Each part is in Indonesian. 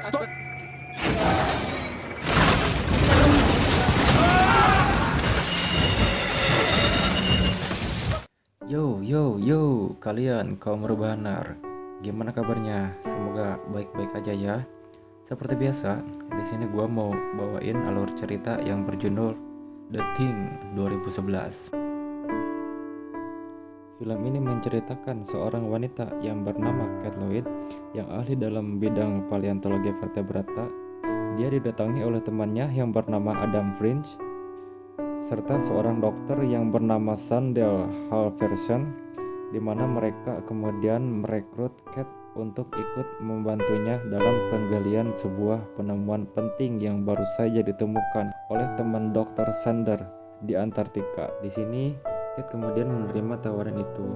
Stop. Yo, kalian kaum rebahanar, gimana kabarnya? Semoga baik-baik aja ya. Seperti biasa, di sini gua mau bawain alur cerita yang berjudul The Thing 2011. Film ini menceritakan seorang wanita yang bernama Kate Lloyd yang ahli dalam bidang paleontologi vertebrata. Dia didatangi oleh temannya yang bernama Adam Fringe serta seorang dokter yang bernama Sandel Halverson, di mana mereka kemudian merekrut Kate untuk ikut membantunya dalam penggalian sebuah penemuan penting yang baru saja ditemukan oleh teman Dr. Sander di Antartika. Di sini Kate kemudian menerima tawaran itu,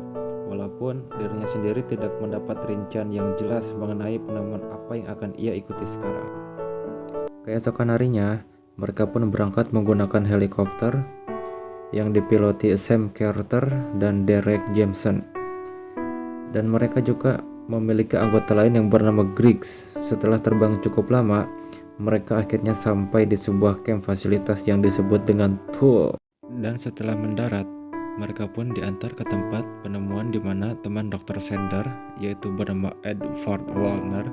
walaupun dirinya sendiri tidak mendapat rincian yang jelas mengenai penemuan apa yang akan ia ikuti sekarang. Keesokan harinya, mereka pun berangkat menggunakan helikopter yang dipiloti Sam Carter dan Derek Jameson. Dan mereka juga memiliki anggota lain yang bernama Griggs. Setelah terbang cukup lama, mereka akhirnya sampai di sebuah camp fasilitas yang disebut dengan Tool. Dan setelah mendarat, mereka pun diantar ke tempat penemuan di mana teman Dr. Sander, yaitu bernama Edward Wallner,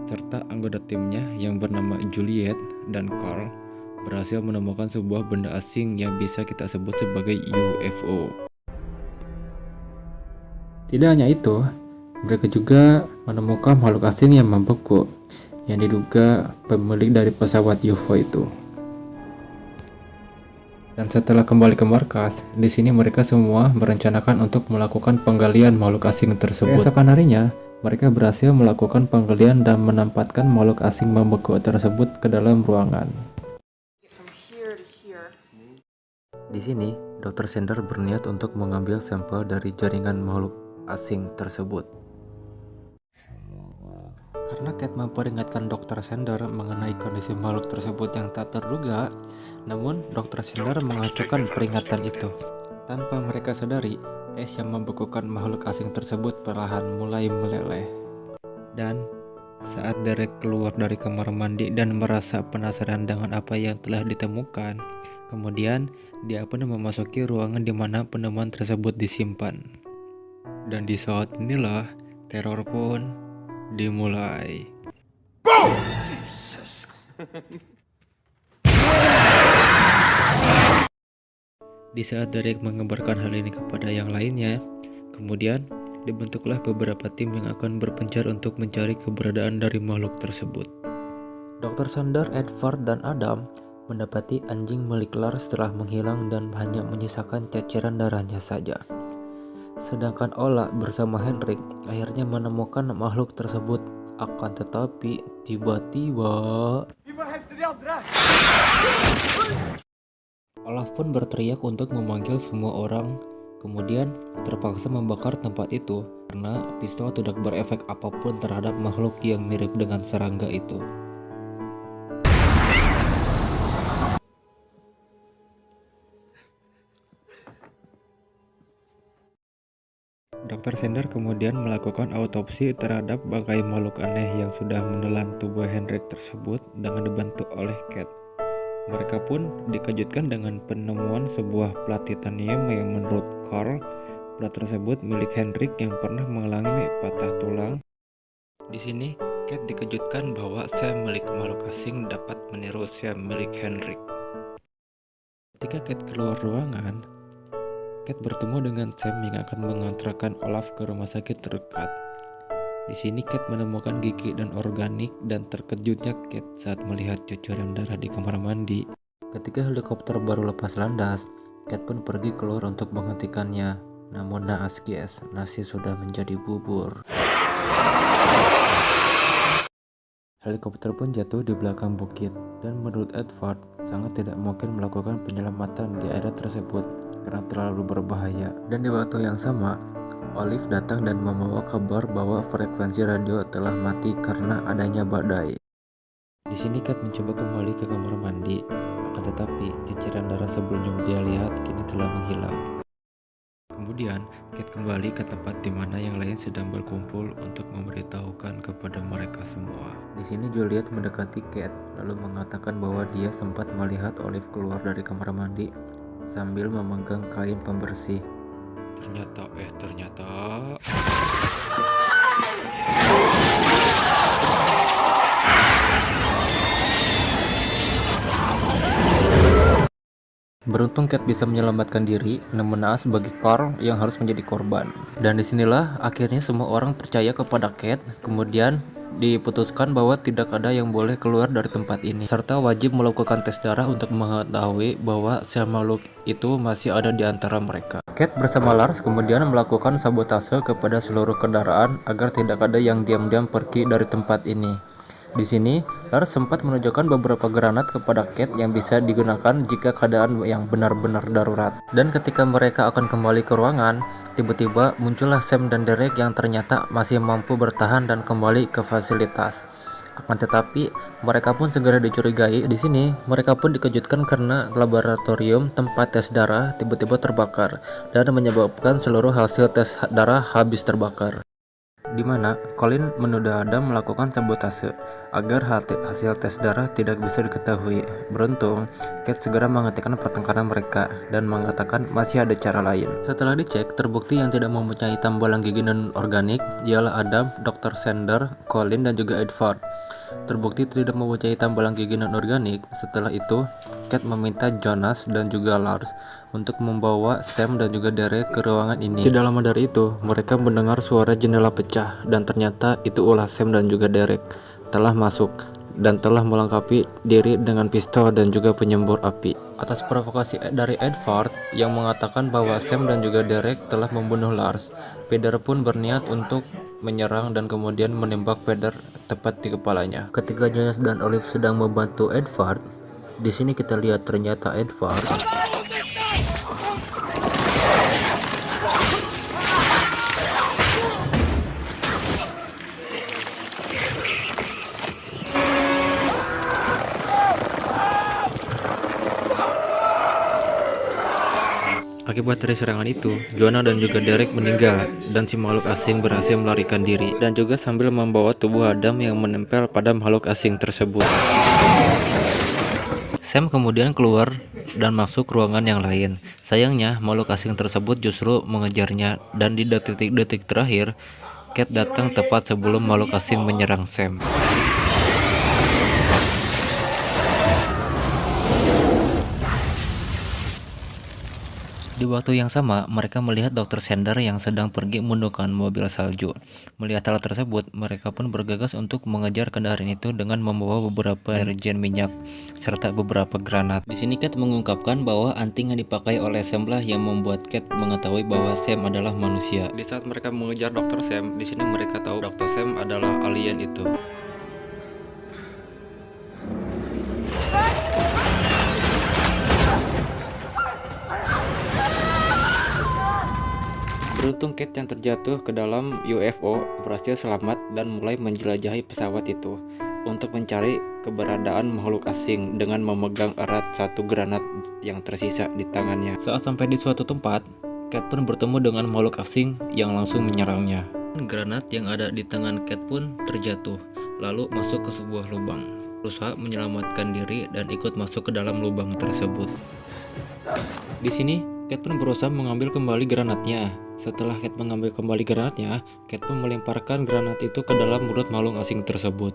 serta anggota timnya yang bernama Juliet dan Carl berhasil menemukan sebuah benda asing yang bisa kita sebut sebagai UFO. Tidak hanya itu, mereka juga menemukan makhluk asing yang membeku yang diduga pemilik dari pesawat UFO itu. Dan setelah kembali ke markas, di sini mereka semua merencanakan untuk melakukan penggalian makhluk asing tersebut. Keesokan harinya, mereka berhasil melakukan penggalian dan menempatkan makhluk asing membeku tersebut ke dalam ruangan. Di sini, Dr. Sander berniat untuk mengambil sampel dari jaringan makhluk asing tersebut. Karena Kate memperingatkan Dr. Sander mengenai kondisi makhluk tersebut yang tak terduga, namun Dr. Sander mengacuhkan peringatan itu. Tanpa mereka sadari, es yang membekukan makhluk asing tersebut perlahan mulai meleleh. Dan saat Derek keluar dari kamar mandi dan merasa penasaran dengan apa yang telah ditemukan, kemudian dia pun memasuki ruangan di mana penemuan tersebut disimpan. Dan di saat inilah teror pun dimulai. Di saat Derek mengabarkan hal ini kepada yang lainnya, kemudian dibentuklah beberapa tim yang akan berpencar untuk mencari keberadaan dari makhluk tersebut. Dr. Sander, Edward, dan Adam mendapati anjing milik Lars telah menghilang dan hanya menyisakan ceceran darahnya saja. Sedangkan Ola bersama Henrik akhirnya menemukan makhluk tersebut. Akan tetapi tiba-tiba Olaf pun berteriak untuk memanggil semua orang, kemudian terpaksa membakar tempat itu karena pistol tidak berefek apapun terhadap makhluk yang mirip dengan serangga itu. Dr. Sander kemudian melakukan autopsi terhadap bangkai makhluk aneh yang sudah menelan tubuh Henrik tersebut dengan dibantu oleh Kate. Mereka pun dikejutkan dengan penemuan sebuah plat titanium yang menurut Carl, plat tersebut milik Henrik yang pernah mengalami patah tulang. Di sini, Kate dikejutkan bahwa sel milik makhluk asing dapat meniru sel milik Henrik. Ketika Kate keluar ruangan, Kate bertemu dengan Sam yang akan mengantarkan Olaf ke rumah sakit terdekat. Di sini Kate menemukan gigi dan organik dan terkejutnya Kate saat melihat cucuran darah di kamar mandi. Ketika helikopter baru lepas landas, Kate pun pergi keluar untuk menghentikannya. Namun naas guys, nasi sudah menjadi bubur. Helikopter pun jatuh di belakang bukit dan menurut Edward sangat tidak mungkin melakukan penyelamatan di area tersebut karena terlalu berbahaya. Dan di waktu yang sama, Olive datang dan membawa kabar bahwa frekuensi radio telah mati karena adanya badai. Di sini Kate mencoba kembali ke kamar mandi, akan tetapi ceceran darah sebelumnya dia lihat kini telah menghilang. Kemudian, Kate kembali ke tempat di mana yang lain sedang berkumpul untuk memberitahukan kepada mereka semua. Di sini Juliet mendekati Kate lalu mengatakan bahwa dia sempat melihat Olive keluar dari kamar mandi sambil memegang kain pembersih. Ternyata beruntung Kate bisa menyelamatkan diri, namun naas bagi Carl yang harus menjadi korban. Dan disinilah akhirnya semua orang percaya kepada Kate. Kemudian diputuskan bahwa tidak ada yang boleh keluar dari tempat ini, serta wajib melakukan tes darah untuk mengetahui bahwa sel makhluk itu masih ada di antara mereka. Kate bersama Lars kemudian melakukan sabotase kepada seluruh kendaraan agar tidak ada yang diam-diam pergi dari tempat ini. Di sini, Lars sempat menunjukkan beberapa granat kepada Kate yang bisa digunakan jika keadaan yang benar-benar darurat. Dan ketika mereka akan kembali ke ruangan, tiba-tiba muncullah Sam dan Derek yang ternyata masih mampu bertahan dan kembali ke fasilitas. Akan tetapi, mereka pun segera dicurigai. Di sini, mereka pun dikejutkan karena laboratorium tempat tes darah tiba-tiba terbakar dan menyebabkan seluruh hasil tes darah habis terbakar. Di mana Colin menuduh Adam melakukan sabotase agar hasil tes darah tidak bisa diketahui. Beruntung, Kate segera menghentikan pertengkaran mereka dan mengatakan masih ada cara lain. Setelah dicek, terbukti yang tidak mempunyai tambalan gigi non-organik ialah Adam, Dr. Sander, Colin, dan juga Edward. Terbukti tidak mempunyai tambalan gigi non-organik. Setelah itu, Kate meminta Jonas dan juga Lars untuk membawa Sam dan juga Derek ke ruangan ini. Tidak lama dari itu, mereka mendengar suara jendela pecah dan ternyata itu ulah Sam dan juga Derek telah masuk dan telah melengkapi diri dengan pistol dan juga penyembur api. Atas provokasi dari Edward yang mengatakan bahwa Sam dan juga Derek telah membunuh Lars, Peter pun berniat untuk menyerang dan kemudian menembak Peter tepat di kepalanya. Ketika Jonas dan Olive sedang membantu Edward, di sini kita lihat ternyata Edward akibat dari serangan itu, Jonah dan juga Derek meninggal dan si makhluk asing berhasil melarikan diri dan juga sambil membawa tubuh Adam yang menempel pada makhluk asing tersebut. Sam kemudian keluar dan masuk ruangan yang lain. Sayangnya, makhluk asing tersebut justru mengejarnya dan di detik-detik terakhir, Kate datang tepat sebelum makhluk asing menyerang Sam. Di waktu yang sama, mereka melihat Dr. Sander yang sedang pergi menundukkan mobil salju. Melihat hal tersebut, mereka pun bergegas untuk mengejar kendaraan itu dengan membawa beberapa reagen minyak serta beberapa granat. Di sini Kate mengungkapkan bahwa anting yang dipakai oleh Sam lah yang membuat Kate mengetahui bahwa Sam adalah manusia. Di saat mereka mengejar Dr. Sam, di sini mereka tahu Dr. Sam adalah alien itu. Beruntung Kate yang terjatuh ke dalam UFO berhasil selamat dan mulai menjelajahi pesawat itu untuk mencari keberadaan makhluk asing dengan memegang erat satu granat yang tersisa di tangannya. Saat sampai di suatu tempat, Kate pun bertemu dengan makhluk asing yang langsung menyerangnya. Granat yang ada di tangan Kate pun terjatuh, lalu masuk ke sebuah lubang. Berusaha menyelamatkan diri dan ikut masuk ke dalam lubang tersebut. Di sini, Kate pun berusaha mengambil kembali granatnya. Setelah Kate mengambil kembali granatnya, Kate pun melemparkan granat itu ke dalam mulut makhluk asing tersebut.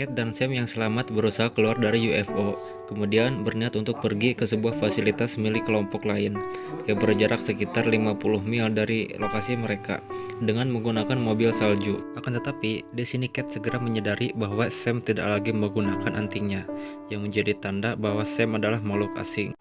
Kate dan Sam yang selamat berusaha keluar dari UFO, kemudian berniat untuk pergi ke sebuah fasilitas milik kelompok lain yang berjarak sekitar 50 mil dari lokasi mereka dengan menggunakan mobil salju. Akan tetapi, di sini Kate segera menyadari bahwa Sam tidak lagi menggunakan antingnya, yang menjadi tanda bahwa Sam adalah makhluk asing.